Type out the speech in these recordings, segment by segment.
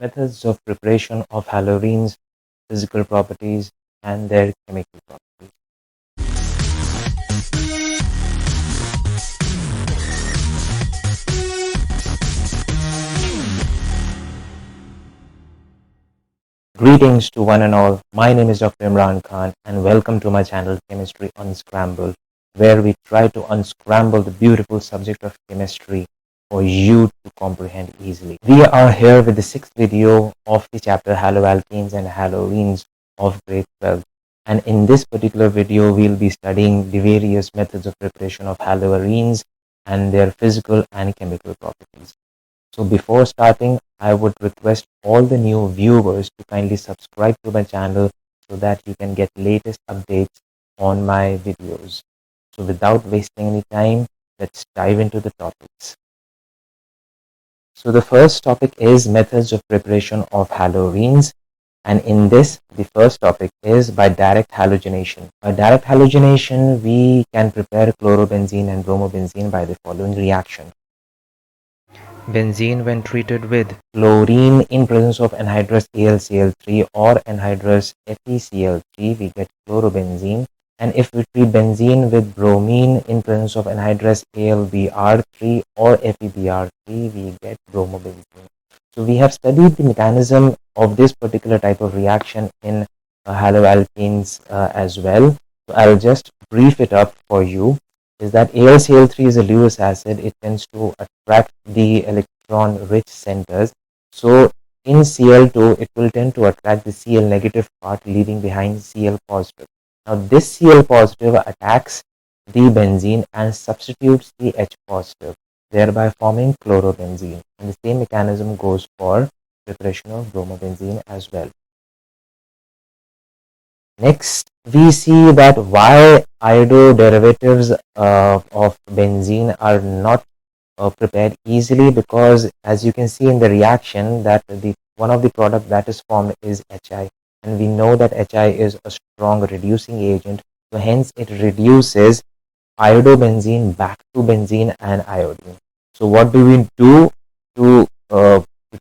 methods of preparation of haloarenes, physical properties, and their chemical properties. Greetings to one and all. My name is Dr. Imran Khan, and welcome to my channel Chemistry Unscrambled, where we try to unscramble the beautiful subject of chemistry for you to comprehend easily. We are here with the sixth video of the chapter Haloalkanes and Haloarenes of grade 12. And in this particular video, we'll be studying the various methods of preparation of haloarenes and their physical and chemical properties. So before starting, I would request all the new viewers to kindly subscribe to my channel so that you can get latest updates on my videos. So without wasting any time, let's dive into the topics. So the first topic is methods of preparation of haloarenes. And in this, the first topic is by direct halogenation. By direct halogenation, we can prepare chlorobenzene and bromobenzene by the following reaction. Benzene, when treated with chlorine in presence of anhydrous AlCl3 or anhydrous FeCl3, we get chlorobenzene. And if we treat benzene with bromine in presence of anhydrous AlBr3 or FeBr3, we get bromobenzene. So we have studied the mechanism of this particular type of reaction in haloalkanes as well. So I'll just brief it up for you. Is that AlCl3 is a Lewis acid. It tends to attract the electron-rich centers. So in Cl2, it will tend to attract the Cl negative part, leaving behind Cl positive. Now this Cl positive attacks the benzene and substitutes the H positive, thereby forming chlorobenzene. And the same mechanism goes for preparation of bromobenzene as well. Next, we see that why iodo derivatives of benzene are not prepared easily, because as you can see in the reaction that one of the product that is formed is HI, and we know that HI is a strong reducing agent, so hence it reduces iodobenzene back to benzene and iodine. So what do we do to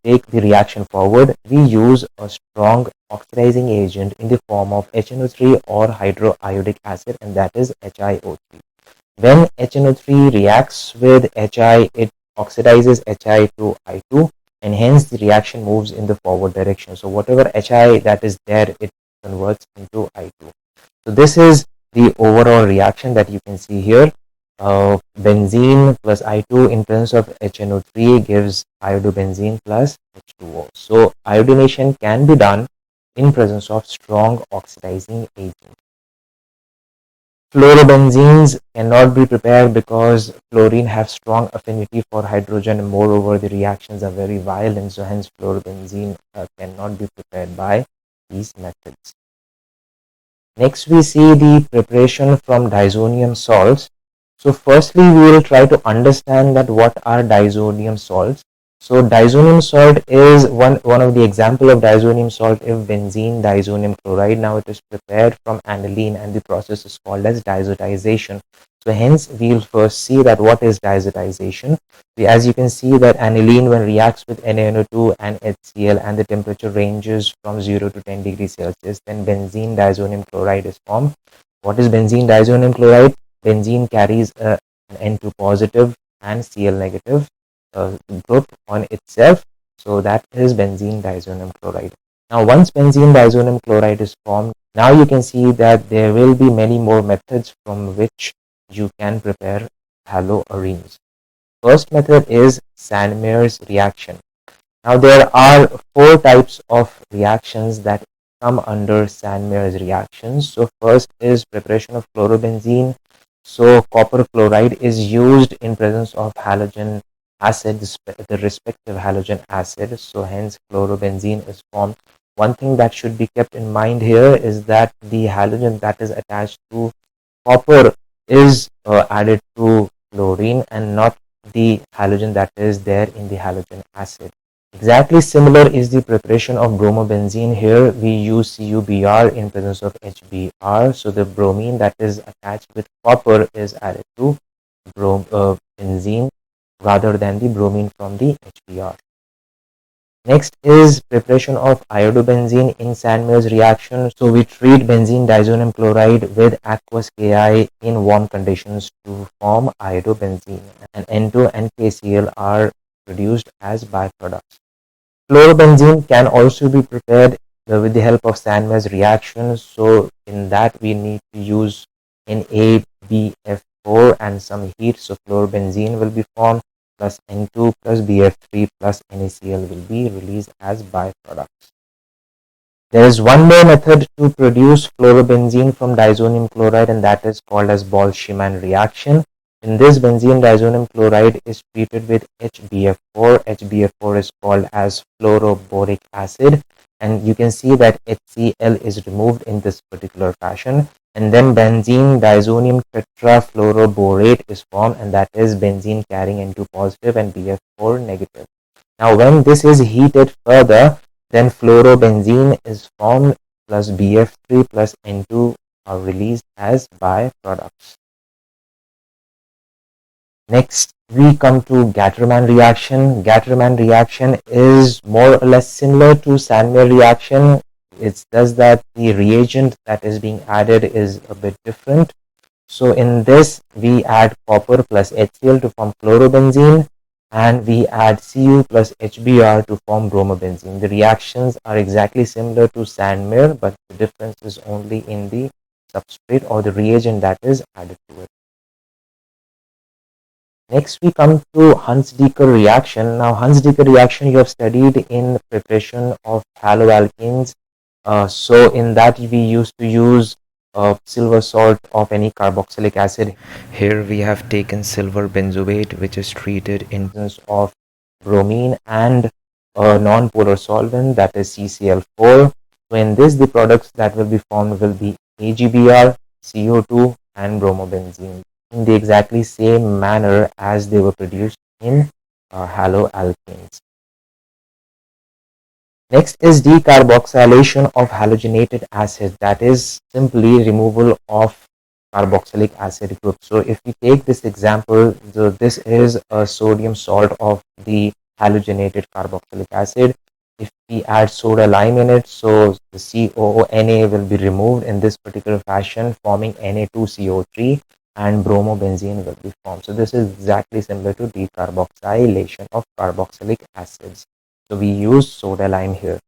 take the reaction forward? We use a strong oxidizing agent in the form of HNO3 or hydroiodic acid, and that is HiO3. When HNO3 reacts with HI, it oxidizes HI to I2, and hence the reaction moves in the forward direction. So whatever HI that is there, it converts into I2. So this is the overall reaction that you can see here. Benzene plus I2 in presence of HNO3 gives iodobenzene plus H2O. So iodination can be done in presence of strong oxidizing agent. Chlorobenzenes cannot be prepared because chlorine have strong affinity for hydrogen, and moreover the reactions are very violent, so hence chlorobenzene cannot be prepared by these methods. Next, we see the preparation from disonium salts. So firstly, we will try to understand that what are disonium salts. So disonium salt is one of the example of disonium salt if benzene disonium chloride. Now it is prepared from aniline, and the process is called as diazotization. So hence we will first see that what is diazotization. As you can see that aniline, when reacts with NaNO2 and HCl and the temperature ranges from 0 to 10 degrees Celsius, then benzene disonium chloride is formed. What is benzene disonium chloride? Benzene carries an N2 positive and Cl negative group on itself, so that is benzene disonium chloride. Now once benzene disonium chloride is formed, now you can see that there will be many more methods from which you can prepare haloarenes. First method is Sandmeyer's reaction. Now there are four types of reactions that come under Sandmeyer's reactions. So first is preparation of chlorobenzene. So copper chloride is used in presence of halogen acid, the respective halogen acid. So hence chlorobenzene is formed. One thing that should be kept in mind here is that the halogen that is attached to copper is added to chlorine and not the halogen that is there in the halogen acid. Exactly similar is the preparation of bromobenzene. Here we use CuBr in presence of HBr. So the bromine that is attached with copper is added to benzene rather than the bromine from the HBr. Next is preparation of iodobenzene in Sandmeier's reaction. So we treat benzene diazonium chloride with aqueous Ki in warm conditions to form iodobenzene, and N2 and KCl are produced as byproducts. Chlorobenzene can also be prepared with the help of Sandmeier's reaction. So in that we need to use NaBF4 and some heat. So chlorobenzene will be formed plus N2 plus BF3 plus NaCl will be released as byproducts. There is one more method to produce chlorobenzene from diazonium chloride, and that is called as Boltzmann reaction. In this, benzene diazonium chloride is treated with HBF4. HBF4 is called as fluoroboric acid, and you can see that HCl is removed in this particular fashion, and then benzene diazonium tetrafluoroborate is formed, and that is benzene carrying N2 positive and BF4 negative. Now when this is heated further, then fluorobenzene is formed plus BF3 plus N2 are released as byproducts. Next, we come to Gattermann reaction. Gattermann reaction is more or less similar to Sandmeyer reaction. It's just that the reagent that is being added is a bit different. So in this, we add copper plus HCl to form chlorobenzene, and we add Cu plus HBr to form bromobenzene. The reactions are exactly similar to Sandmeyer, but the difference is only in the substrate or the reagent that is added to it. Next, we come to Hunsdecker reaction. Now, Hunsdecker reaction you have studied in preparation of haloalkanes. So in that we used to use silver salt of any carboxylic acid. Here we have taken silver benzoate, which is treated in presence of bromine and a non-polar solvent, that is CCl4. So in this, the products that will be formed will be AgBr, CO2 and bromobenzene in the exactly same manner as they were produced in haloalkanes. Next is decarboxylation of halogenated acid, that is simply removal of carboxylic acid group. So if we take this example, this is a sodium salt of the halogenated carboxylic acid. If we add soda lime in it, so the COONA will be removed in this particular fashion, forming Na2CO3, and bromobenzene will be formed. So this is exactly similar to decarboxylation of carboxylic acids. So we use soda lime here.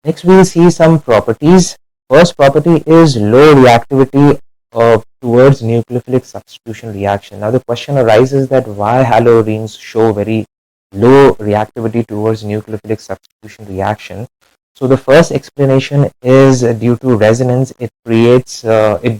Next, we will see some properties. First property is low reactivity towards nucleophilic substitution reaction. Now the question arises that why haloarenes show very low reactivity towards nucleophilic substitution reaction. So the first explanation is due to resonance. It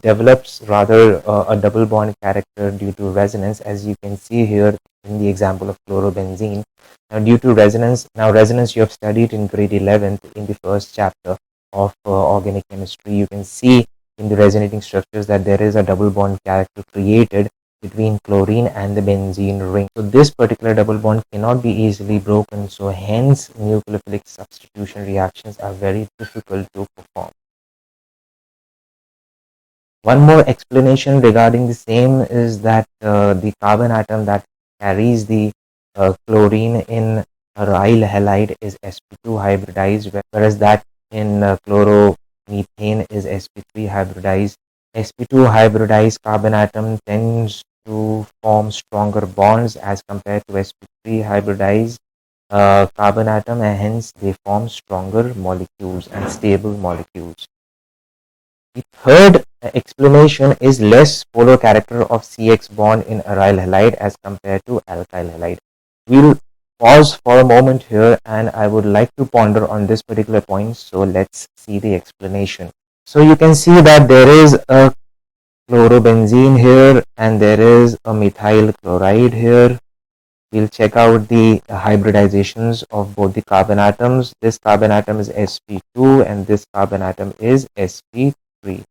develops rather a double bond character due to resonance, as you can see here in the example of chlorobenzene. Now due to resonance, you have studied in grade 11th in the first chapter of organic chemistry. You can see in the resonating structures that there is a double bond character created between chlorine and the benzene ring. So this particular double bond cannot be easily broken, so hence nucleophilic substitution reactions are very difficult to perform. One more explanation regarding the same is that the carbon atom that carries the chlorine in aryl halide is sp2 hybridized, whereas that in chloromethane is sp3 hybridized. sp2 hybridized carbon atom tends to form stronger bonds as compared to sp3 hybridized carbon atom, and hence they form stronger molecules and stable molecules. The third explanation is less polar character of CX bond in aryl halide as compared to alkyl halide. We'll pause for a moment here, and I would like to ponder on this particular point. So let's see the explanation. So you can see that there is a chlorobenzene here and there is a methyl chloride here. We'll check out the hybridizations of both the carbon atoms. This carbon atom is sp2 and this carbon atom is sp3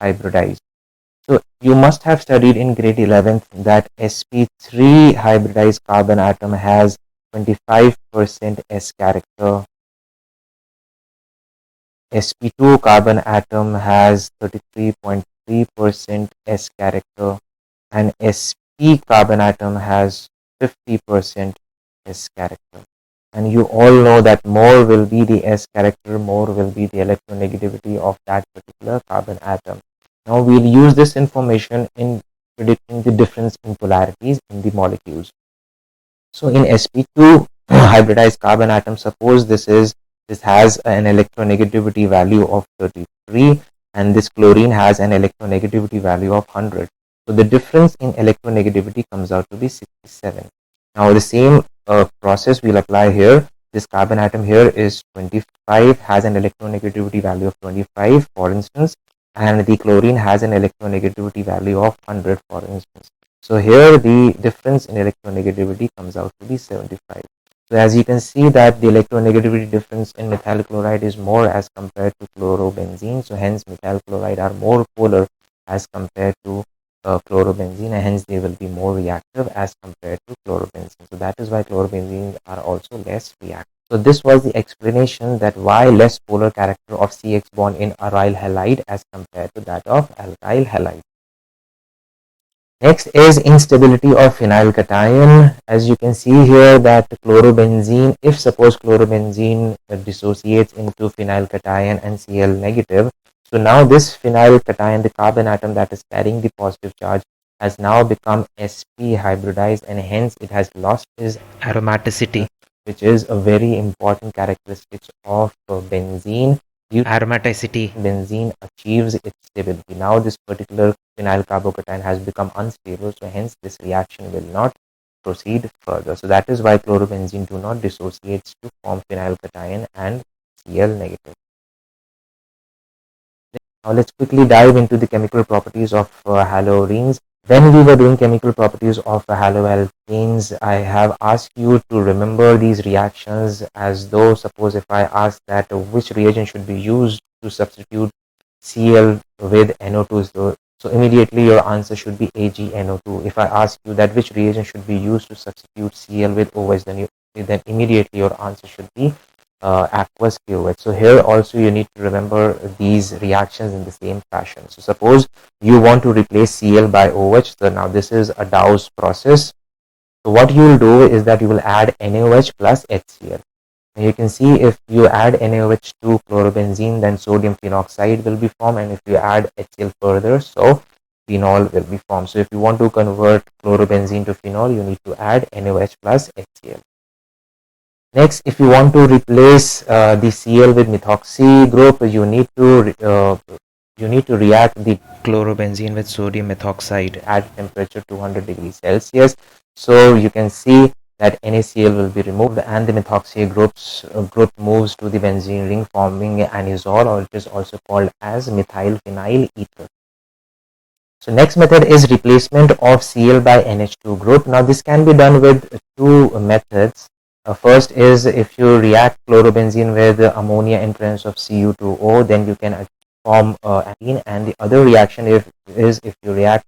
hybridized. So you must have studied in grade 11th that sp3 hybridized carbon atom has 25% S character. sp2 carbon atom has 33.3% S character, and sp carbon atom has 50% S character. And you all know that more will be the S character, more will be the electronegativity of that particular carbon atom. Now we'll use this information in predicting the difference in polarities in the molecules. So in sp2 hybridized carbon atom, suppose this has an electronegativity value of 33 and this chlorine has an electronegativity value of 100. So the difference in electronegativity comes out to be 67. Now the same process we'll apply here. This carbon atom here is 25, has an electronegativity value of 25 for instance, and the chlorine has an electronegativity value of 100 for instance. So here the difference in electronegativity comes out to be 75. So as you can see that the electronegativity difference in methyl chloride is more as compared to chlorobenzene. So hence methyl chloride are more polar as compared to chlorobenzene, and hence they will be more reactive as compared to chlorobenzene. So that is why chlorobenzene are also less reactive. So this was the explanation that why less polar character of CX bond in aryl halide as compared to that of alkyl halide. Next is instability of phenyl cation. As you can see here that chlorobenzene, if suppose chlorobenzene dissociates into phenyl cation and Cl negative, so now this phenyl cation, the carbon atom that is carrying the positive charge, has now become sp hybridized, and hence it has lost its aromaticity, which is a very important characteristic of benzene. Due to aromaticity, benzene achieves its stability. Now this particular phenyl carbocation has become unstable, so hence this reaction will not proceed further. So that is why chlorobenzene do not dissociate to form phenyl cation and Cl negative. Now let's quickly dive into the chemical properties of haloarenes. When we were doing chemical properties of haloalkanes, I have asked you to remember these reactions as though, suppose if I ask that which reagent should be used to substitute Cl with NO2, so immediately your answer should be AgNO2. If I ask you that which reagent should be used to substitute Cl with OH, then immediately your answer should be aqueous KOH. So here also you need to remember these reactions in the same fashion. So suppose you want to replace Cl by OH. So now this is a Dow's process. So what you will do is that you will add NaOH plus HCl. And you can see if you add NaOH to chlorobenzene, then sodium phenoxide will be formed, and if you add HCl further, so phenol will be formed. So if you want to convert chlorobenzene to phenol, you need to add NaOH plus HCl. Next, if you want to replace the Cl with methoxy group, you need to react the chlorobenzene with sodium methoxide at temperature 200 degrees Celsius. So you can see that NaCl will be removed and the methoxy group moves to the benzene ring, forming anisole, or it is also called as methyl phenyl ether. So next method is replacement of Cl by NH2 group. Now this can be done with two methods. First is if you react chlorobenzene with ammonia in presence of Cu2O, then you can form aniline, and the other reaction is if you react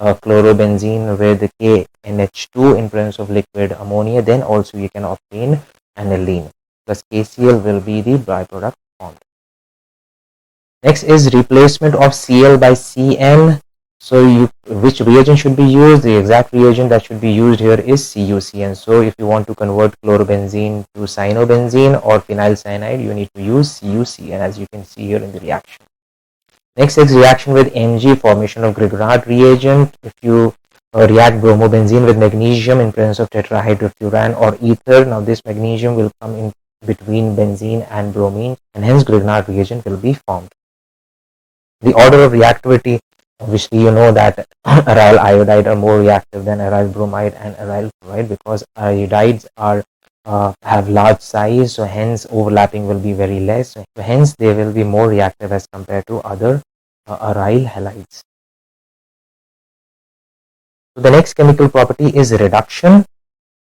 chlorobenzene with KNH2 in presence of liquid ammonia, then also you can obtain aniline, plus KCl will be the byproduct formed. Next is replacement of Cl by Cn. So which reagent should be used? The exact reagent that should be used here is CuCN. So if you want to convert chlorobenzene to cyanobenzene or phenylcyanide, you need to use CuCN, as you can see here in the reaction. Next is reaction with Mg, formation of Grignard reagent. If you react bromobenzene with magnesium in presence of tetrahydrofuran or ether, now this magnesium will come in between benzene and bromine, and hence Grignard reagent will be formed. The order of reactivity, obviously you know that aryl iodide are more reactive than aryl bromide and aryl fluoride, because iodides are have large size, so hence overlapping will be very less, so hence they will be more reactive as compared to other aryl halides. So the next chemical property is reduction.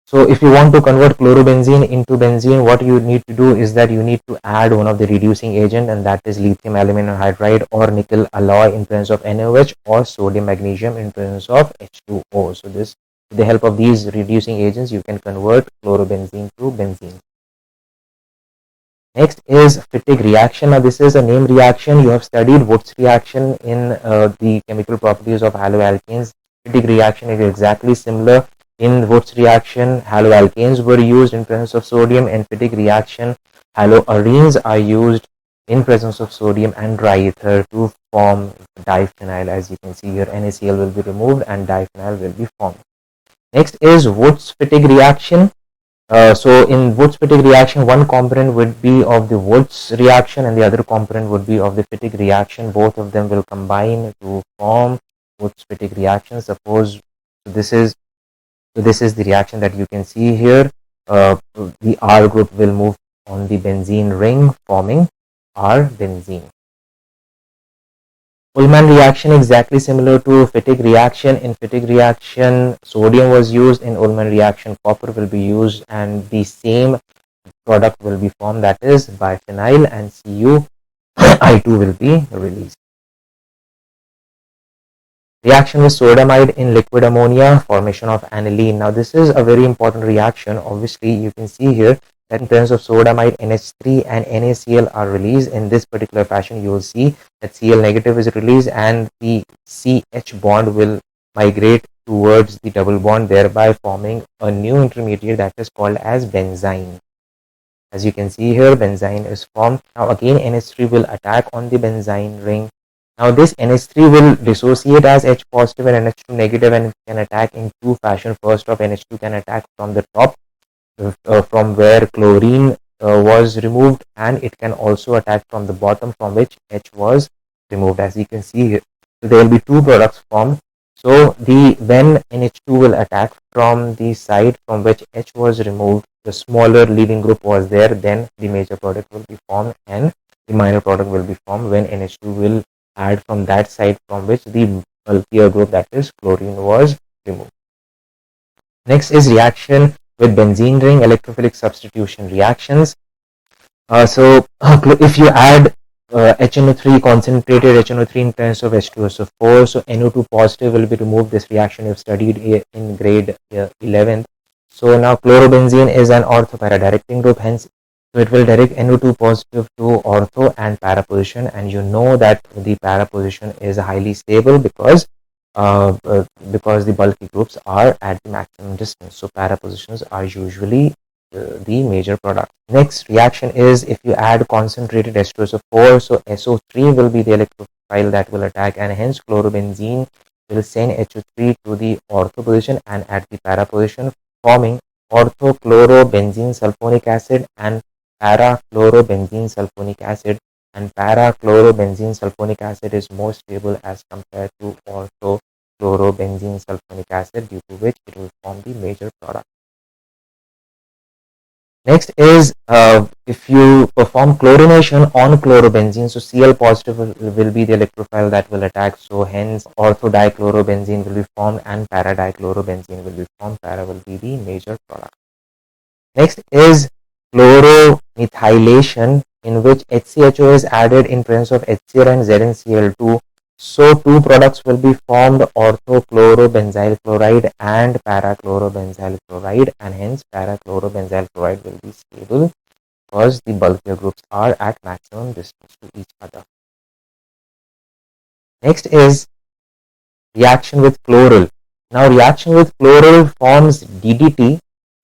So if you want to convert chlorobenzene into benzene, what you need to do is that you need to add one of the reducing agent, and that is lithium aluminum hydride or nickel alloy in presence of NaOH, or sodium magnesium in presence of H2O. So this, with the help of these reducing agents, you can convert chlorobenzene to benzene. Next is Fittig reaction. Now this is a name reaction. You have studied Wood's reaction in the chemical properties of haloalkanes. Fittig reaction is exactly similar. In Wood's reaction, haloalkanes were used in presence of sodium. In Fittig reaction, haloarenes are used in presence of sodium and dry ether to form diphenyl. As you can see here, NaCl will be removed and diphenyl will be formed. Next is Wood's Fittig reaction. So in Wood's Fittig reaction, one component would be of the Wood's reaction and the other component would be of the Fittig reaction. Both of them will combine to form Wood's Fittig reaction. Suppose this is the reaction that you can see here. The R group will move on the benzene ring, forming R-benzene. Ullmann reaction exactly similar to Fittig reaction. In Fittig reaction, sodium was used. In Ullmann reaction, copper will be used and the same product will be formed, that is biphenyl, and CuI2 will be released. Reaction with sodamide in liquid ammonia, formation of aniline. Now this is a very important reaction. Obviously you can see here that in presence of sodamide, NH3 and NaCl are released. In this particular fashion, you will see that Cl negative is released and the CH bond will migrate towards the double bond, thereby forming a new intermediate that is called as benzene. As you can see here, benzene is formed. Now again NH3 will attack on the benzene ring. Now this NH3 will dissociate as H positive and NH2 negative, and it can attack in two fashion. First off, NH2 can attack from the top, from where chlorine was removed, and it can also attack from the bottom from which H was removed, as you can see here. So there will be two products formed. So when NH2 will attack from the side from which H was removed, the smaller leaving group was there, then the major product will be formed and the minor product will be formed when NH2 will add from that side from which the bulkier group, that is chlorine, was removed. Next is reaction with benzene ring, electrophilic substitution reactions. So if you add HNO3, concentrated HNO3 in presence of H2SO4, so NO2 positive will be removed. This reaction you've studied in grade 11th. So now chlorobenzene is an ortho para directing group, hence so it will direct NO2 positive to ortho and para position, and you know that the para position is highly stable because the bulky groups are at the maximum distance. So para positions are usually the major product. Next reaction is if you add concentrated H2SO4, so SO3 will be the electrophile that will attack, and hence chlorobenzene will send HO3 to the ortho position and at the para position, forming orthochlorobenzene sulfonic acid and para-chlorobenzene sulfonic acid, and para-chlorobenzene sulfonic acid is more stable as compared to orthochlorobenzene sulfonic acid, due to which it will form the major product. Next is if you perform chlorination on chlorobenzene, so Cl positive will be the electrophile that will attack, so hence orthodichlorobenzene will be formed and para-dichlorobenzene will be formed. Para will be the major product. Next is chloromethylation, in which HCHO is added in presence of HCl and ZnCl2. So two products will be formed, orthochlorobenzyl chloride and parachlorobenzyl chloride, and hence parachlorobenzyl chloride will be stable because the bulkier groups are at maximum distance to each other. Next is reaction with chloral. Now reaction with chloral forms DDT.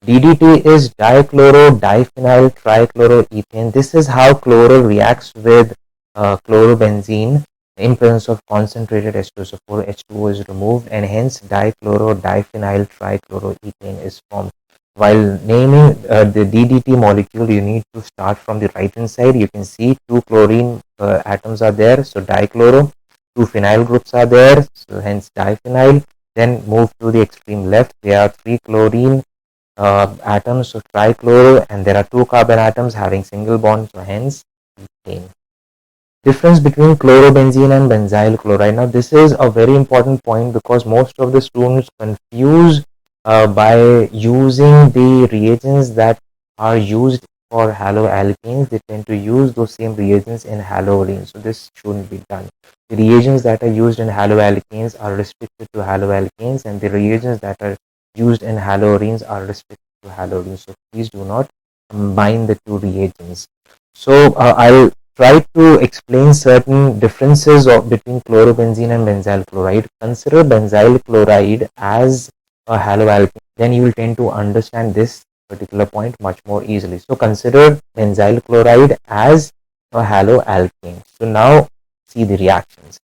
DDT is dichloro-diphenyl trichloroethane. This is how chloral reacts with chlorobenzene. In presence of concentrated H2SO4, H2O is removed and hence dichloro-diphenyl trichloroethane is formed. While naming the DDT molecule, you need to start from the right hand side. You can see two chlorine atoms are there, so dichloro. Two phenyl groups are there, so hence diphenyl. Then move to the extreme left. There are three chlorine atoms, so trichloro, and there are two carbon atoms having single bond, so hence ethane. Difference between chlorobenzene and benzyl chloride. Now this is a very important point because most of the students confuse by using the reagents that are used for haloalkanes. They tend to use those same reagents in haloarenes, so this shouldn't be done. The reagents that are used in haloalkanes are restricted to haloalkanes, and the reagents that are used in haloarenes are restricted to haloarenes, so please do not combine the two reagents. So I'll try to explain certain differences between chlorobenzene and benzyl chloride. Consider benzyl chloride as a haloalkane. then you will tend to understand this particular point much more easily. So consider benzyl chloride as a haloalkane. So now see the reactions.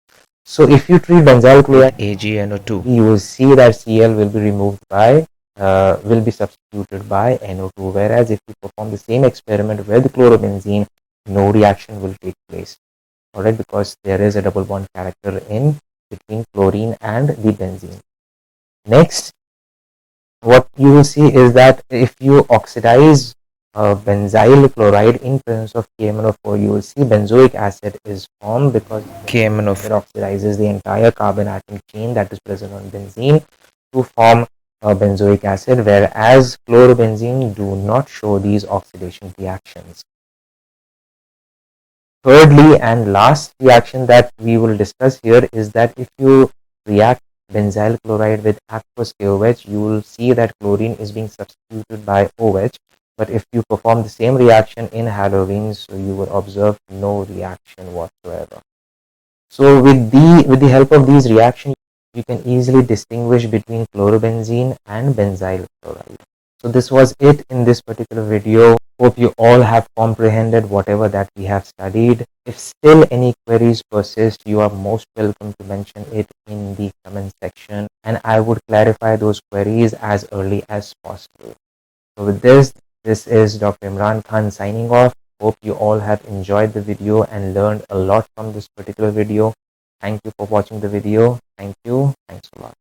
So if you treat benzyl chloride AgNO2, you will see that Cl will be removed by will be substituted by NO2, whereas if you perform the same experiment with chlorobenzene, no reaction will take place. Alright, because there is a double bond character in between chlorine and the benzene. Next, what you will see is that if you oxidize benzyl chloride in presence of KMnO4, you will see benzoic acid is formed because KMnO4 oxidizes the entire carbon atom chain that is present on benzene to form benzoic acid, whereas chlorobenzene do not show these oxidation reactions. Thirdly and last reaction that we will discuss here is that if you react benzyl chloride with aqueous KOH, you will see that chlorine is being substituted by OH. But if you perform the same reaction in haloarenes, so you will observe no reaction whatsoever. So with the help of these reactions, you can easily distinguish between chlorobenzene and benzyl chloride. So this was it in this particular video. Hope you all have comprehended whatever that we have studied. If still any queries persist, you are most welcome to mention it in the comment section, and I would clarify those queries as early as possible. So with this is Dr. Imran Khan signing off. Hope you all have enjoyed the video and learned a lot from this particular video. Thank you for watching the video. Thank you. Thanks a lot.